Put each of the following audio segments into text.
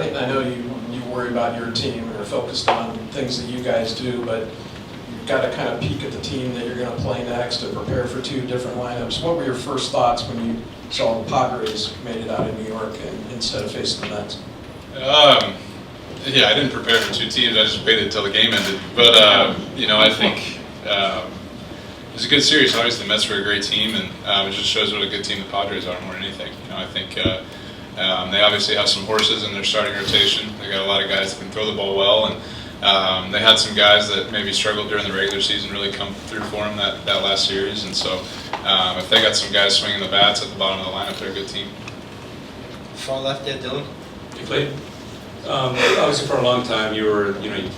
Clayton, I know you worry about your team and are focused on things that you guys do, but you've got to kind of peek at the team that you're going to play next to prepare for two different lineups. What were your first thoughts when you saw the Padres made it out of New York instead of facing the Mets? Yeah, I didn't prepare for two teams. I just waited until the game ended. But, I think it was a good series. Obviously, the Mets were a great team, and it just shows what a good team the Padres are more than anything. I think they obviously have some horses in their starting rotation. They got a lot of guys that can throw the ball well, and they had some guys that maybe struggled during the regular season really come through for them that last series. And so if they got some guys swinging the bats at the bottom of the lineup, they're a good team. Far left there, Dylan. You played. Obviously, for a long time, you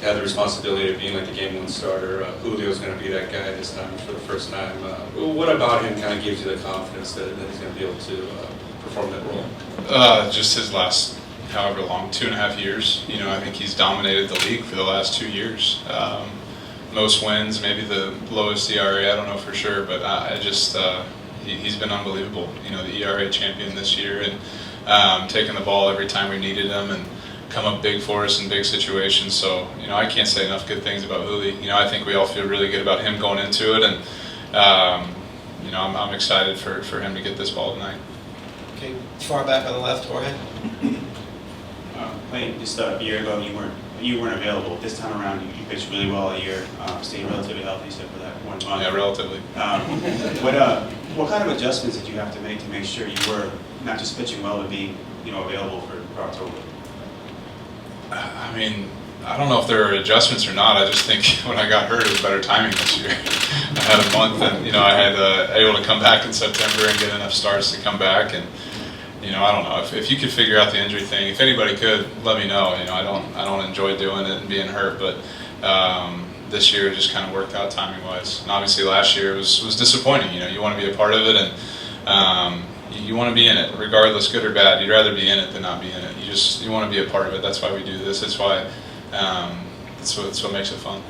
had the responsibility of being like the game one starter. Julio's going to be that guy this time for the first time. What about him kind of gives you the confidence that he's going to be able to perform that role? Just his last, however long, 2.5 years. I think he's dominated the league for the last 2 years. Most wins, maybe the lowest ERA, I don't know for sure, but he's been unbelievable. The ERA champion this year, and taking the ball every time we needed him, and come up big for us in big situations. So, I can't say enough good things about Julio. I think we all feel really good about him going into it, and I'm excited for him to get this ball tonight. Okay, far back on the left, Jorge. Clayton, just a year ago you weren't available. This time around you pitched really well a year, stayed relatively healthy except for that 1 month. Yeah, relatively. What kind of adjustments did you have to make sure you were not just pitching well but being available for October? I mean, I don't know if there are adjustments or not. I just think when I got hurt, it was better timing this year. I had a month, and I had able to come back in September and get enough starts to come back. And I don't know if you could figure out the injury thing. If anybody could, let me know. I don't enjoy doing it and being hurt, but this year it just kind of worked out timing wise. And obviously last year was disappointing. You want to be a part of it, and you want to be in it, regardless, good or bad. You'd rather be in it than not be in it. You want to be a part of it. That's why we do this. That's why that's what makes it fun.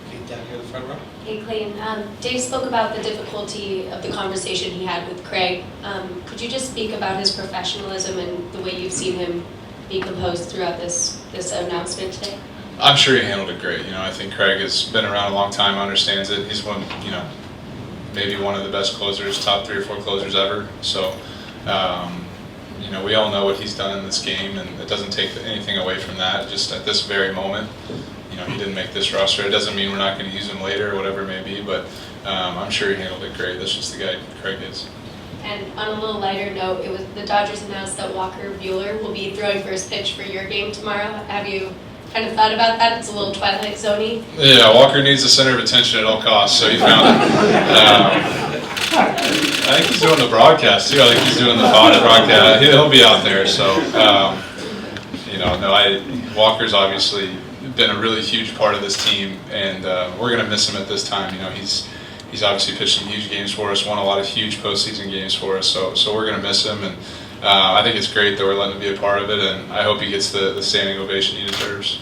Okay, down here in the front row. Hey Clayton, Dave spoke about the difficulty of the conversation he had with Craig. Could you just speak about his professionalism and the way you've seen him be composed throughout this announcement today? I'm sure he handled it great. I think Craig has been around a long time, understands it. He's maybe one of the best closers, top 3 or 4 closers ever. So, we all know what he's done in this game, and it doesn't take anything away from that. Just at this very moment, he didn't make this roster. It doesn't mean we're not going to use him later or whatever it may be, but I'm sure he handled it great. That's just the guy Craig is. And on a little lighter note, the Dodgers announced that Walker Buehler will be throwing first pitch for your game tomorrow. Have you kind of thought about that? It's a little Twilight Zone-y. Yeah, Walker needs the center of attention at all costs, so he found it. I think he's doing the broadcast too. I think he's doing the Padres broadcast. He'll be out there. So, Walker's obviously been a really huge part of this team, and we're going to miss him at this time. He's obviously pitched some huge games for us, won a lot of huge postseason games for us. So we're going to miss him, and I think it's great that we're letting him be a part of it, and I hope he gets the standing ovation he deserves.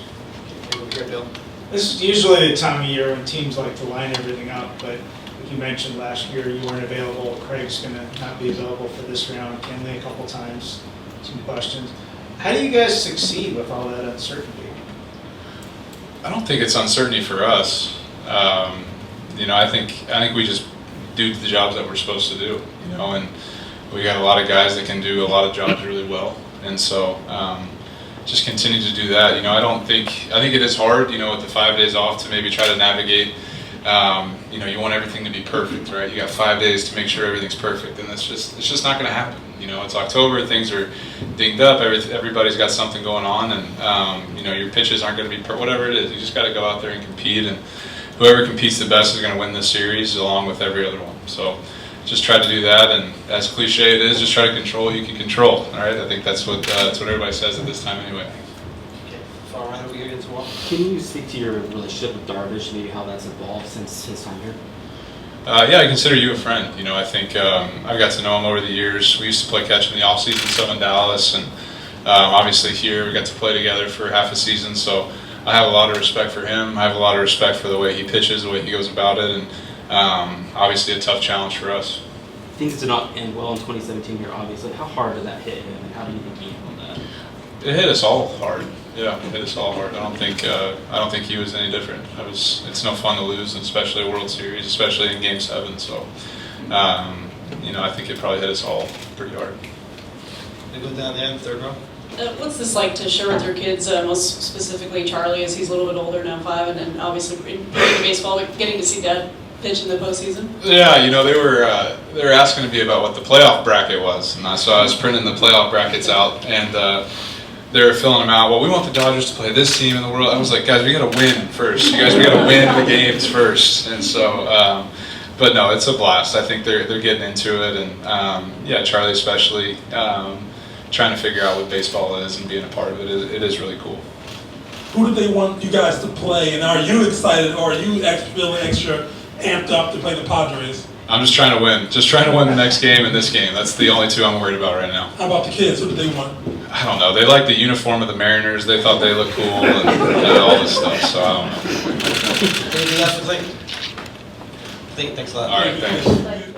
Okay, over here, Bill. This is usually the time of year when teams like to line everything up, but like you mentioned last year you weren't available. Craig's going to not be available for this round. Kenley a couple times. Some questions. How do you guys succeed with all that uncertainty? I don't think it's uncertainty for us. I think we just do the jobs that we're supposed to do. And we got a lot of guys that can do a lot of jobs really well, and so just continue to do that. I think it is hard, with the 5 days off to maybe try to navigate. You want everything to be perfect, right? You got 5 days to make sure everything's perfect, and it's just not going to happen. It's October, things are dinged up, everybody's got something going on, and your pitches aren't going to be whatever it is. You just got to go out there and compete, and whoever competes the best is going to win this series along with every other one. So just try to do that, and as cliche it is, just try to control what you can control. All right, I think that's what everybody says at this time anyway. Okay, far right over here against the wall. Can you speak to your relationship with Darvish, maybe how that's evolved since his time here? Yeah, I consider you a friend. I think I've got to know him over the years. We used to play catch in the off season, some in Dallas, and obviously here we got to play together for half a season. So I have a lot of respect for him. I have a lot of respect for the way he pitches, the way he goes about it, and obviously a tough challenge for us. Things did not end well in 2017 here, obviously. How hard did that hit him, and how do you think he handled that? It hit us all hard. Yeah, it hit us all hard. I don't think he was any different. It's no fun to lose, especially a World Series, especially in Game 7. So, I think it probably hit us all pretty hard. They go down there in the third row. What's this like to share with your kids, most specifically Charlie, as he's a little bit older now, 5, and then obviously in baseball, but getting to see Dad pitch in the postseason? Yeah, they were asking me about what the playoff bracket was, and so I was printing the playoff brackets out, and they were filling them out. Well, we want the Dodgers to play this team in the world. I was like, guys, we got to win first. You guys, we got to win the games first, and so. But no, it's a blast. I think they're getting into it, and Charlie especially. Trying to figure out what baseball is and being a part of it is really cool. Who do they want you guys to play, and are you excited, or are you feeling extra amped up to play the Padres? I'm just trying to win. Just trying to win the next game and this game. That's the only two I'm worried about right now. How about the kids? Who do they want? I don't know. They like the uniform of the Mariners. They thought they looked cool and all this stuff, so I don't know. Anything else for Clayton? Thanks a lot. All right, thanks.